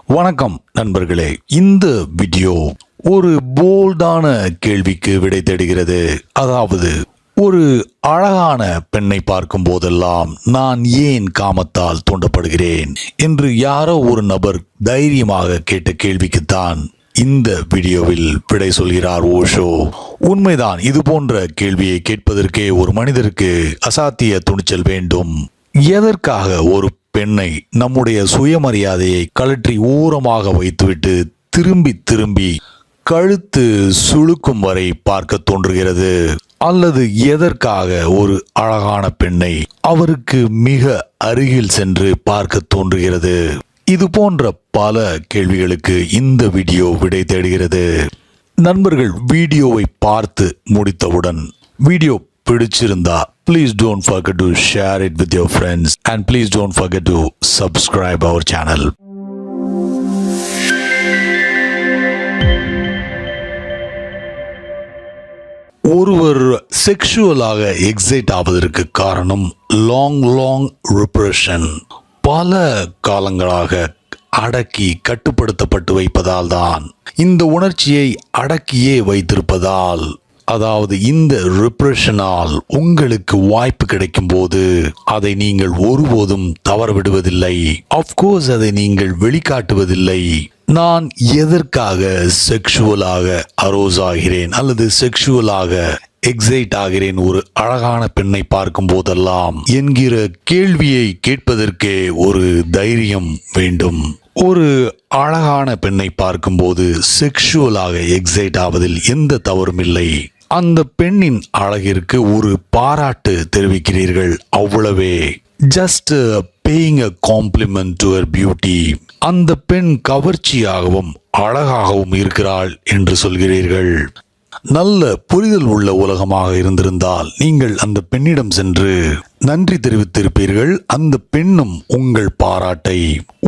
வணக்கம் நண்பர்களே, இந்த வீடியோ ஒரு போல்டான கேள்விக்கு விடை தேடுகிறது. அதாவது, ஒரு அழகான பெண்ணை பார்க்கும் போதெல்லாம் நான் ஏன் காமத்தால் தூண்டப்படுகிறேன் என்று யாரோ ஒரு நபர் தைரியமாக கேட்ட கேள்விக்குத்தான் இந்த வீடியோவில் விடை சொல்கிறார் ஓஷோ. உண்மைதான், இது போன்ற கேள்வியை கேட்பதற்கே ஒரு மனிதருக்கு அசாத்திய துணிச்சல் வேண்டும். எதற்காக ஒரு பெண்ணை நம்முடைய சுயமரியாதையை கழற்றி ஓரமாக வைத்துவிட்டு திரும்பி திரும்பி கழுத்து சுளுக்கும் வரை பார்க்க தோன்றுகிறது? அல்லது எதற்காக ஒரு அழகான பெண்ணை அவருக்கு மிக அருகில் சென்று பார்க்க தோன்றுகிறது? இது போன்ற பல கேள்விகளுக்கு இந்த வீடியோ விடை தேடுகிறது. நண்பர்கள், வீடியோவை பார்த்து முடித்தவுடன் வீடியோ பிடிச்சிருந்தா please don't forget to share it with your friends and please don't forget to subscribe our channel. ஒருவர் செக்ஷுவலாக எக்ஸைட் ஆவதற்கு காரணம் லாங் ரிப்ரெஷன். பல காலங்களாக அடக்கி கட்டுப்படுத்தப்பட்டு வைப்பதால் தான். இந்த உணர்ச்சியை அடக்கியே வைத்திருப்பதால், அதாவது இந்த ரிப்ரெஷனால் உங்களுக்கு வாய்ப்பு கிடைக்கும் போது அதை நீங்கள் ஒருபோதும் தவற விடுவதில்லை. ஆஃப்கோர்ஸ் அதை நீங்கள் வெளிக்காட்டுவதில்லை. நான் எதற்காக செக்ஷுவலாக அரோஸ் ஆகிறேன் அல்லது செக்ஷுவலாக எக்ஸைட் ஆகிறேன் ஒரு அழகான பெண்ணை பார்க்கும் போதெல்லாம் என்கிற கேள்வியை கேட்பதற்கே ஒரு தைரியம் வேண்டும். ஒரு அழகான பெண்ணை பார்க்கும்போது செக்ஷுவலாக எக்ஸைட் ஆவதில் எந்த தவறும் இல்லை. அந்த பெண்ணின் அழகிற்கு ஒரு பாராட்டு தெரிவிக்கிறீர்கள், அவ்வளவே. Just paying a compliment to her beauty. அந்த பெண் கவர்ச்சியாகவும் அழகாகவும் இருக்கிறாள் என்று சொல்கிறீர்கள். நல்ல புரிதல் உள்ள உலகமாக இருந்திருந்தால் நீங்கள் அந்த பெண்ணிடம் சென்று நன்றி தெரிவித்திருப்பீர்கள். அந்த பெண்ணும் உங்கள் பாராட்டை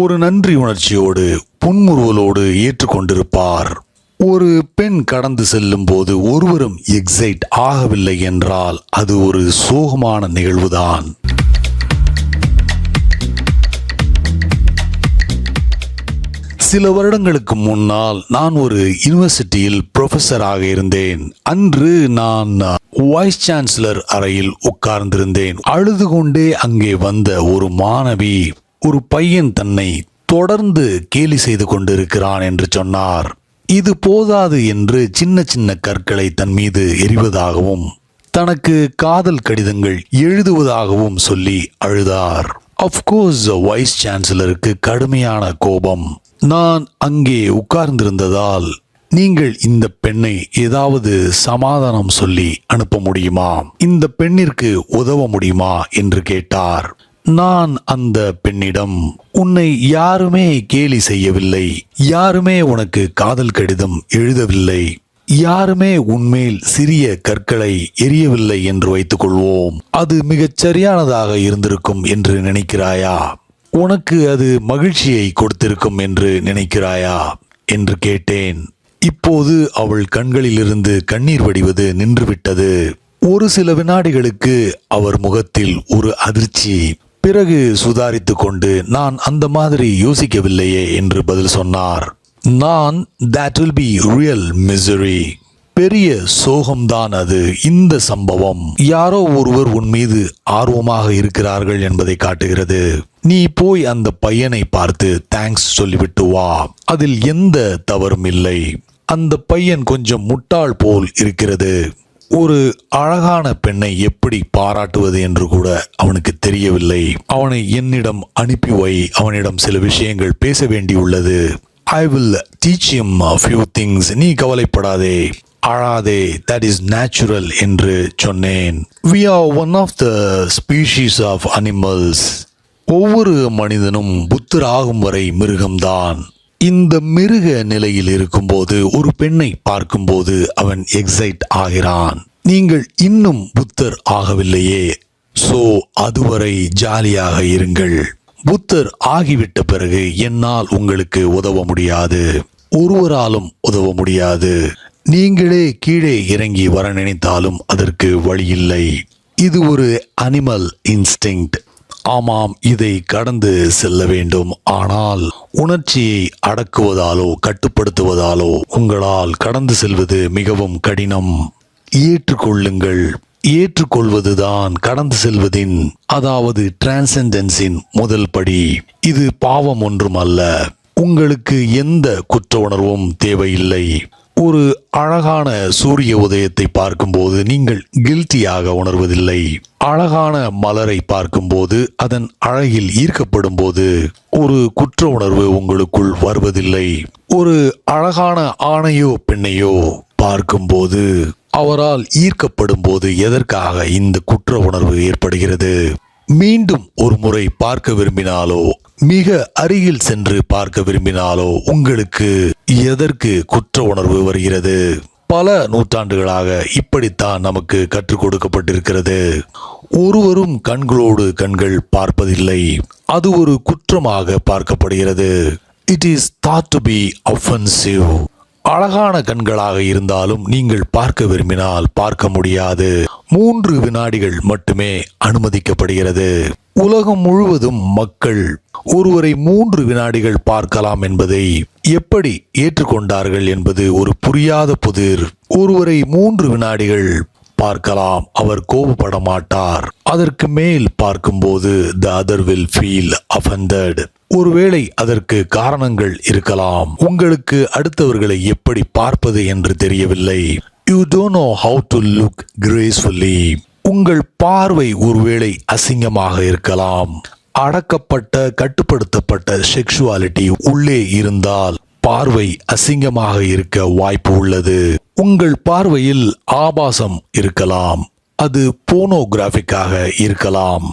ஒரு நன்றி உணர்ச்சியோடு புன்முறுவலோடு ஏற்றுக்கொண்டிருப்பார். ஒரு பெண் கடந்து செல்லும் போது ஒருவரும் எக்ஸைட் ஆகவில்லை என்றால் அது ஒரு சோகமான நிகழ்வுதான். சில வருடங்களுக்கு முன்னால் நான் ஒரு யூனிவர்சிட்டியில் ப்ரொஃபஸராக இருந்தேன். அன்று நான் வைஸ் சான்சலர் அறையில் உட்கார்ந்திருந்தேன். அழுது கொண்டே அங்கே வந்த ஒரு மாணவி, ஒரு பையன் தன்னை தொடர்ந்து கேலி செய்து கொண்டிருக்கிறான் என்று சொன்னார். இது போதாது என்று சின்ன சின்ன கற்களை தன் மீது எறிவதாகவும் தனக்கு காதல் கடிதங்கள் எழுதுவதாகவும் சொல்லி அழுதார். அஃப்கோர்ஸ் வைஸ் சான்சலருக்கு கடுமையான கோபம். நான் அங்கே உட்கார்ந்திருந்ததால், நீங்கள் இந்த பெண்ணை ஏதாவது சமாதானம் சொல்லி அனுப்ப முடியுமா, இந்த பெண்ணிற்கு உதவ முடியுமா என்று கேட்டார். நான் அந்த பெண்ணிடம், உன்னை யாருமே கேலி செய்யவில்லை, யாருமே உனக்கு காதல் கடிதம் எழுதவில்லை, யாருமே உன்மேல் சிறிய கற்களை எரியவில்லை என்று வைத்துக் கொள்வோம். அது மிகச் சரியானதாக இருந்திருக்கும் என்று நினைக்கிறாயா? உனக்கு அது மகிழ்ச்சியை கொடுத்திருக்கும் என்று நினைக்கிறாயா என்று கேட்டேன். இப்போது அவள் கண்களிலிருந்து கண்ணீர் வடிவது நின்றுவிட்டது. ஒரு சில வினாடிகளுக்கு அவர் முகத்தில் ஒரு அதிர்ச்சி. பிறகு சுதாரித்து கொண்டு, நான் அந்த மாதிரி யோசிக்கவில்லையே என்று பதில் சொன்னார். நான், that will be real misery. பெரிய சோகம்தான் அது. இந்த சம்பவம் யாரோ ஒருவர் உன் மீது ஆர்வமாக இருக்கிறார்கள் என்பதை காட்டுகிறது. நீ போய் அந்த பையனை பார்த்து தேங்க்ஸ் சொல்லிவிட்டு வா, அதில் எந்த தவறும் இல்லை. அந்த பையன் கொஞ்சம் முட்டாள் போல் இருக்கிறது. ஒரு அழகான பெண்ணை எப்படி பாராட்டுவது என்று கூட அவனுக்கு தெரியவில்லை. அவனை என்னிடம் அனுப்பி வை, அவனிடம் சில விஷயங்கள் பேச வேண்டியுள்ளது. I will teach him a few things. நீ கவலைப்படாதே, அழாதே, that is natural என்று சொன்னேன். We are one of the species of animals. ஒவ்வொரு மனிதனும் புத்தராகும் வரை மிருகம்தான். இந்த மிருக நிலையில் இருக்கும்போது ஒரு பெண்ணை பார்க்கும்போது அவன் எக்ஸைட் ஆகிறான். நீங்கள் இன்னும் புத்தர் ஆகவில்லையே, சோ அதுவரை ஜாலியாக இருங்கள். புத்தர் ஆகிவிட்ட பிறகு என்னால் உங்களுக்கு உதவ முடியாது, ஒருவராலும் உதவ முடியாது. நீங்களே கீழே இறங்கி வர நினைத்தாலும் அதற்கு வழி இல்லை. இது ஒரு அனிமல் இன்ஸ்டிங்க்ட். ஆமாம், இதை கடந்து செல்ல வேண்டும். ஆனால் உணர்ச்சியை அடக்குவதாலோ கட்டுப்படுத்துவதாலோ உங்களால் கடந்து செல்வது மிகவும் கடினம். ஏற்றுக்கொள்ளுங்கள். ஏற்றுக்கொள்வதுதான் கடந்து செல்வதின், அதாவது டிரான்செண்டன்ஸின் முதல் படி. இது பாவம் ஒன்றும் அல்ல. உங்களுக்கு எந்த குற்ற உணர்வும் தேவையில்லை. ஒரு அழகான சூரிய உதயத்தை பார்க்கும்போது நீங்கள் கில்ட்டியாக உணர்வதில்லை. அழகான மலரை பார்க்கும்போது அதன் அழகில் ஈர்க்கப்படும் போது ஒரு குற்ற உணர்வு உங்களுக்குள் வருவதில்லை. ஒரு அழகான ஆணையோ பெண்ணையோ பார்க்கும்போது அவரால் ஈர்க்கப்படும் போது எதற்காக இந்த குற்ற உணர்வு ஏற்படுகிறது? மீண்டும் ஒரு முறை பார்க்க விரும்பினாலோ மிக அருகில் சென்று பார்க்க விரும்பினாலோ உங்களுக்கு எதற்கு குற்ற உணர்வு வருகிறது? பல நூற்றாண்டுகளாக இப்படித்தான் நமக்கு கற்றுக் கொடுக்கப்பட்டிருக்கிறது. ஒருவரும் கண்களோடு கண்கள் பார்ப்பதில்லை. அது ஒரு குற்றமாக பார்க்கப்படுகிறது. It is that to be offensive. அழகான கண்களாக இருந்தாலும் நீங்கள் பார்க்க விரும்பினால் பார்க்க முடியாது. 3 வினாடிகள் மட்டுமே அனுமதிக்கப்படுகிறது. உலகம் முழுவதும் மக்கள் ஒருவரை 3 வினாடிகள் பார்க்கலாம் என்பதை எப்படி ஏற்றுக்கொண்டார்கள் என்பது ஒரு புரியாத புதிர். ஒருவரை 3 வினாடிகள் பார்க்கலாம், அவர் கோபப்பட மாட்டார். அதற்கு மேல் பார்க்கும்போது the other will feel offended. ஒருவேளை அதற்கு காரணங்கள் இருக்கலாம். உங்களுக்கு அடுத்தவர்களை எப்படி பார்ப்பது என்று தெரியவில்லை. You don't know how to look gracefully. உங்கள் பார்வை ஒருவேளை அசிங்கமாக இருக்கலாம். அடக்கப்பட்ட கட்டுப்படுத்தப்பட்ட செக்ஷுவாலிட்டி உள்ளே இருந்தால் பார்வை அசிங்கமாக இருக்க வாய்ப்பு உள்ளது. உங்கள் பார்வையில் ஆபாசம் இருக்கலாம். அது போனோகிராஃபிக்காக இருக்கலாம்.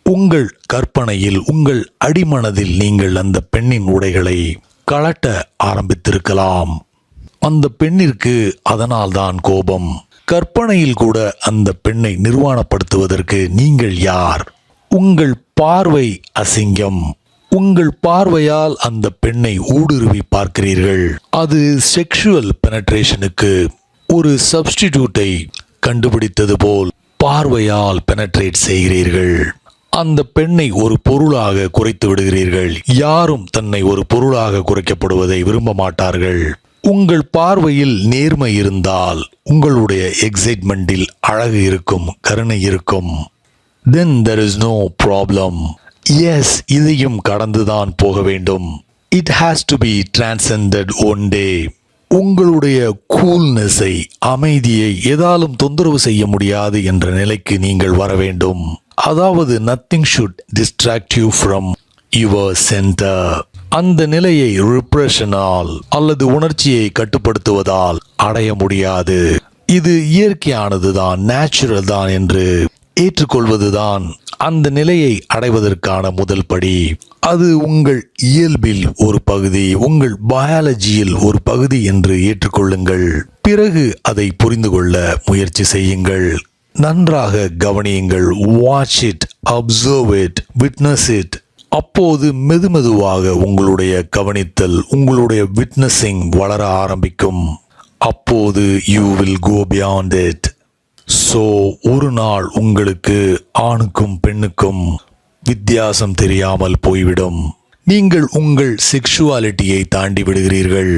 உங்கள் கற்பனையில், உங்கள் அடிமனதில் நீங்கள் அந்த பெண்ணின் உடைகளை கழட்ட ஆரம்பித்திருக்கலாம். அந்த பெண்ணிற்கு அதனால்தான் கோபம். கற்பனையில் கூட அந்த பெண்ணை நிர்வாணப்படுத்துவதற்கு நீங்கள் யார்? உங்கள் பார்வை அசிங்கம். உங்கள் பார்வையால் அந்த பெண்ணை ஊடுருவி பார்க்கிறீர்கள். அது செக்ஷுவல் பெனட்ரேஷனுக்கு ஒரு சப்ஸ்டிடியூட்டை கண்டுபிடித்தது போல் பார்வையால் பெனட்ரேட் செய்கிறீர்கள். அந்த பெண்ணை ஒரு பொருளாக குறைத்து விடுகிறீர்கள். யாரும் தன்னை ஒரு பொருளாக குறைக்கப்படுவதை விரும்ப மாட்டார்கள். உங்கள் பார்வையில் நேர்மை இருந்தால் உங்களுடைய எக்ஸைட்மெண்டில் அழகு இருக்கும், கருணை இருக்கும். Then there is no problem. Yes, இதையும் கடந்துதான் போக வேண்டும். It has to be transcended one day. உங்களுடைய கூல்னஸை, அமைதியை எதாலும் தொந்தரவு செய்ய முடியாது என்ற நிலைக்கு நீங்கள் வர வேண்டும். அதாவது nothing should distract you from your center. அந்த நிலையை ரிப்ரெஷனால் அல்லது உணர்ச்சியை கட்டுப்படுத்துவதால் அடைய முடியாது. இது இயற்கையானதுதான், நேச்சுரல் தான் என்று ஏற்றுக்கொள்வதுதான் அந்த நிலையை அடைவதற்கான முதல் படி. அது உங்கள் இயல்பில் ஒரு பகுதி, உங்கள் பயாலஜியில் ஒரு பகுதி என்று ஏற்றுக்கொள்ளுங்கள். பிறகு அதை புரிந்து கொள்ள முயற்சி செய்யுங்கள். நன்றாக கவனியுங்கள். Watch it, observe it, witness it. அப்போது மெதுமெதுவாக உங்களுடைய கவனித்தல், உங்களுடைய விட்னஸிங் வளர ஆரம்பிக்கும். அப்போது you will go beyond it. So ஒரு நாள் உங்களுக்கு ஆணுக்கும் பெண்ணுக்கும் வித்தியாசம் தெரியாமல் போய்விடும். நீங்கள் உங்கள் செக்ஷுவாலிட்டியை தாண்டி விடுகிறீர்கள்.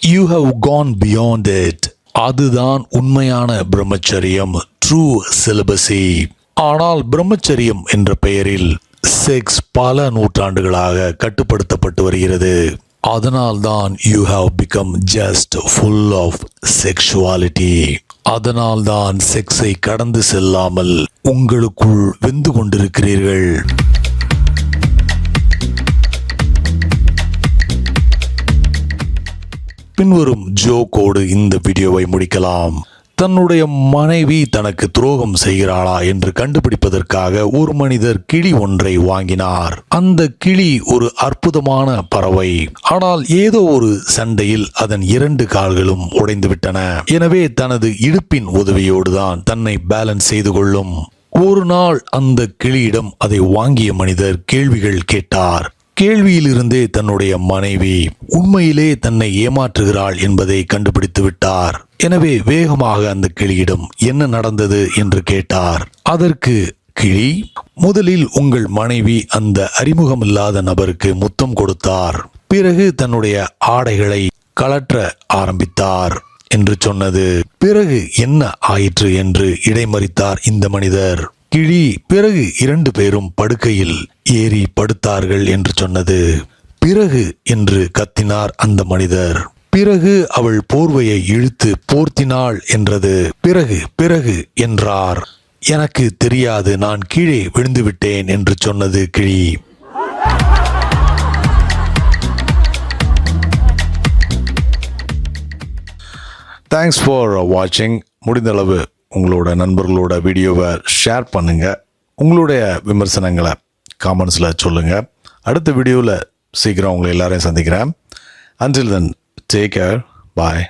You have gone beyond it. அதுதான் உண்மையான பிரம்மச்சரியம், ட்ரூ செலிபசி. ஆனால் பிரம்மச்சரியம் என்ற பெயரில் செக்ஸ் பல நூற்றாண்டுகளாக கட்டுப்படுத்தப்பட்டு வருகிறது. அதனால்தான் you have become just full of sexuality. அதனால்தான் செக்ஸை கடந்து செல்லாமல் உங்களுக்குள் வெந்து கொண்டிருக்கிறீர்கள். பின்வரும் ஜோக்கோடு இந்த வீடியோவை முடிக்கலாம். தன்னுடைய மனைவி தனக்கு துரோகம் செய்கிறாளா என்று கண்டுபிடிப்பதற்காக ஒரு மனிதர் கிளி ஒன்றை வாங்கினார். அந்த கிளி ஒரு அற்புதமான பறவை. ஆனால் ஏதோ ஒரு சண்டையில் அதன் 2 கால்களும் உடைந்து விட்டன. எனவே தனது இடுப்பின் உதவியோடு தான் தன்னை பேலன்ஸ் செய்து கொள்ளும். ஒரு நாள் அந்த கிளியிடம் அதை வாங்கிய மனிதர் கேள்விகள் கேட்டார். கேள்வியிலிருந்தே தன்னுடைய மனைவி உண்மையிலே தன்னை ஏமாற்றுகிறாள் என்பதை கண்டுபிடித்து விட்டார். எனவே வேகமாக அந்த கிளியிடம் என்ன நடந்தது என்று கேட்டார். அதற்கு கிளி. முதலில் உங்கள் மனைவி அந்த அறிமுகமில்லாத நபருக்கு முத்தம் கொடுத்தார். பிறகு தன்னுடைய ஆடைகளை கழற்ற ஆரம்பித்தார் என்று சொன்னது. பிறகு என்ன ஆயிற்று என்று இடைமறித்தார் இந்த மனிதர். கிளி. பிறகு 2 பேரும் படுக்கையில் ஏறி படுத்தார்கள் என்று சொன்னது. பிறகு என்று கத்தினார் அந்த மனிதர். பிறகு அவள் போர்வையை இழுத்து போர்த்தினாள் என்றது. பிறகு பிறகு என்றார். எனக்கு தெரியாது, நான் கீழே விழுந்து விட்டேன் என்று சொன்னது கிளி. தேங்க்ஸ் ஃபார் வாட்சிங். முடிந்தளவு உங்களோட நண்பர்களோட வீடியோவை ஷேர் பண்ணுங்கள். உங்களுடைய விமர்சனங்களை காமெண்ட்ஸில் சொல்லுங்கள். அடுத்த வீடியோவில் சீக்கிரம் உங்களை எல்லாரையும் சந்திக்கிறேன். Until then, take care. Bye.